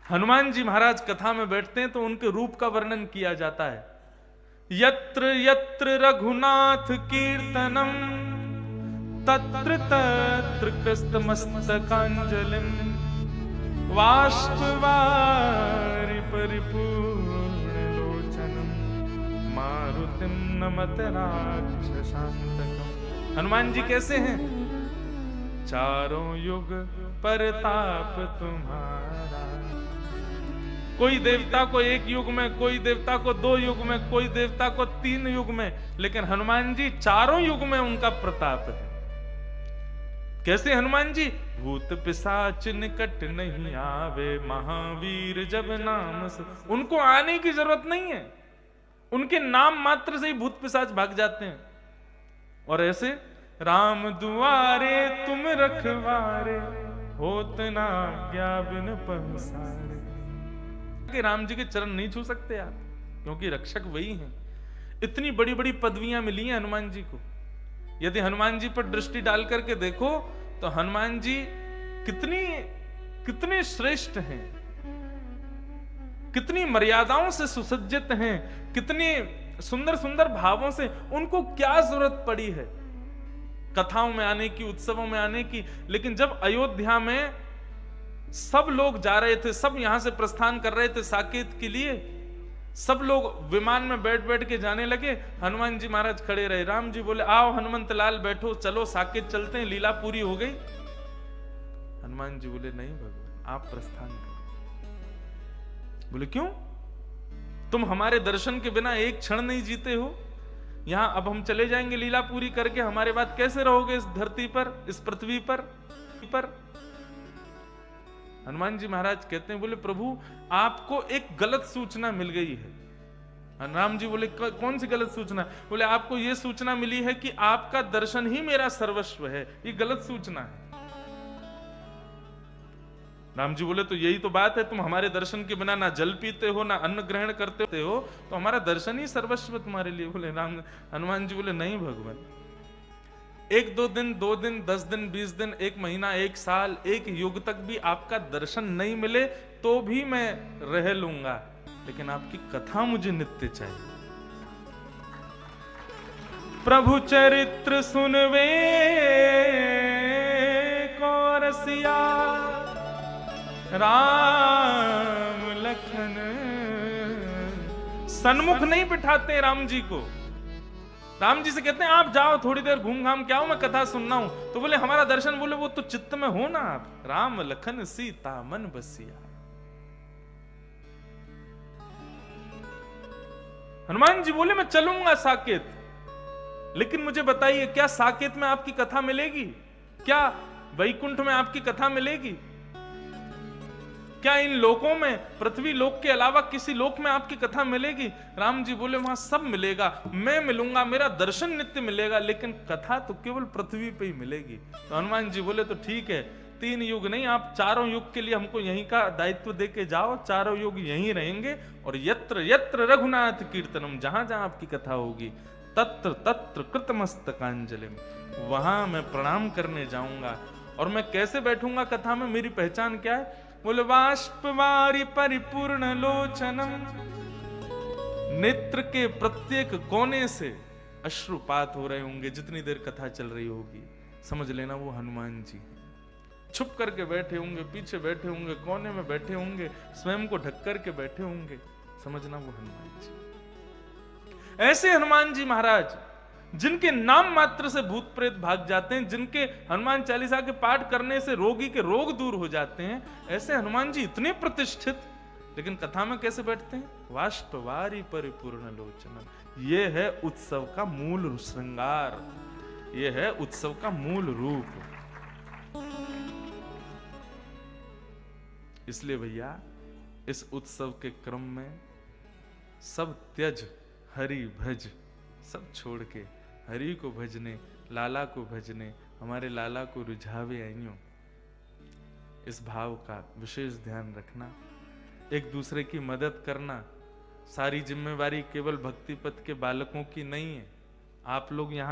हनुमान जी महाराज कथा में बैठते हैं तो उनके रूप का वर्णन किया जाता है। यत्र यत्र रघुनाथ कीर्तनम तत्र तत्र कृष्णमस्तकांजलिम बाष्पवारि परिपूर्ण लोचनम मारुतिम नमत राक्षसांतकम। हनुमान जी कैसे हैं? चारों युग परताप तुम्हारा। कोई देवता को एक युग में, कोई देवता को 2 युग में, कोई देवता को 3 युग में, लेकिन हनुमान जी चारों युग में उनका प्रताप है। कैसे हनुमान जी? भूत पिशाच निकट नहीं आवे, महावीर जब नाम से। उनको आने की जरूरत नहीं है, उनके नाम मात्र से ही भूत पिशाच भाग जाते हैं। और ऐसे राम दुआरे तुम रखवारे, होत ना आज्ञा बिन पसारे। कि राम जी के चरण नहीं छू सकते आप, क्योंकि रक्षक वही हैं। इतनी बड़ी बड़ी पदवियां मिली हैं हनुमान जी को। यदि हनुमान जी पर दृष्टि डाल करके देखो तो हनुमान जी कितने श्रेष्ठ हैं, कितनी मर्यादाओं से सुसज्जित हैं, कितने सुंदर सुंदर भावों से। उनको क्या जरूरत पड़ी है कथाओं में आने की, उत्सवों में आने की? लेकिन जब अयोध्या में सब लोग जा रहे थे, सब यहां से प्रस्थान कर रहे थे साकेत के लिए, सब लोग विमान में बैठ बैठ के जाने लगे, हनुमान जी महाराज खड़े रहे। राम जी बोले आओ हनुमंत लाल बैठो, चलो साकेत चलते हैं, लीला पूरी हो गई। हनुमान जी बोले नहीं भगवान, आप प्रस्थान करो। बोले क्यों? तुम हमारे दर्शन के बिना एक क्षण नहीं जीते हो। यहां अब हम चले जाएंगे लीला पूरी करके, हमारे बाद कैसे रहोगे इस धरती पर, इस पृथ्वी पर? हनुमान जी महाराज कहते हैं, बोले प्रभु आपको एक गलत सूचना मिल गई है। राम जी बोले कौन सी गलत सूचना? बोले आपको यह सूचना मिली है कि आपका दर्शन ही मेरा सर्वस्व है। ये गलत सूचना है। राम जी बोले तो यही तो बात है, तुम हमारे दर्शन के बिना ना जल पीते हो, ना अन्न ग्रहण करते हो, तो हमारा दर्शन ही सर्वस्व तुम्हारे लिए। बोले हनुमान जी बोले नहीं भगवान, 1-2 दिन, 2 दिन, 10 दिन, 20 दिन, 1 महीना, 1 साल, 1 युग तक भी आपका दर्शन नहीं मिले तो भी मैं रह लूंगा, लेकिन आपकी कथा मुझे नित्य चाहिए। प्रभु चरित्र सुनवे को रसिया, राम लखन। सन्मुख नहीं बिठाते राम जी को। राम जी से कहते हैं आप जाओ थोड़ी देर घूम घाम के आओ, मैं कथा सुनना हूं। तो बोले हमारा दर्शन, बोले वो तो चित्त में हो ना आप। राम लखन सीता मन बसिया। हनुमान जी बोले मैं चलूंगा साकेत, लेकिन मुझे बताइए क्या साकेत में आपकी कथा मिलेगी? क्या वैकुंठ में आपकी कथा मिलेगी? क्या इन लोकों में, पृथ्वी लोक के अलावा किसी लोक में आपकी कथा मिलेगी? राम जी बोले वहां सब मिलेगा, मैं मिलूंगा, मेरा दर्शन नित्य मिलेगा, लेकिन कथा तो केवल पृथ्वी पे ही मिलेगी। तो हनुमान जी बोले तो ठीक है, 3 युग नहीं, आप चारों युग के लिए हमको यहीं का दायित्व देके जाओ, चारों युग यहीं रहेंगे। और यत्र यत्र रघुनाथ कीर्तनम, जहां जहां आपकी कथा होगी, तत्र तत्र कृतमस्तकांजलिम, वहां मैं प्रणाम करने जाऊंगा। और मैं कैसे बैठूंगा कथा में? मेरी पहचान क्या है? बोले बाष्पवारि परिपूर्ण लोचनम, नेत्र के प्रत्येक कोने से अश्रुपात हो रहे होंगे जितनी देर कथा चल रही होगी। समझ लेना वो हनुमान जी छुप करके बैठे होंगे, पीछे बैठे होंगे, कोने में बैठे होंगे, स्वयं को ढक करके बैठे होंगे। समझना वो हनुमान जी। ऐसे हनुमान जी महाराज जिनके नाम मात्र से भूत प्रेत भाग जाते हैं, जिनके हनुमान चालीसा के पाठ करने से रोगी के रोग दूर हो जाते हैं, ऐसे हनुमान जी इतने प्रतिष्ठित, लेकिन कथा में कैसे बैठते हैं? बाष्पवारि परिपूर्ण लोचनम। ये है उत्सव का मूल श्रृंगार, ये है उत्सव का मूल रूप। इसलिए भैया इस उत्सव के क्रम में सब त्यज हरि भज, सब छोड़ के हरि को भजने, लाला को भजने, हमारे लाला को रुझावे आइयों, इस भाव का विशेष ध्यान रखना। एक दूसरे की मदद करना। सारी जिम्मेवारी केवल भक्ति पथ के बालकों की नहीं है। आप लोग यहाँ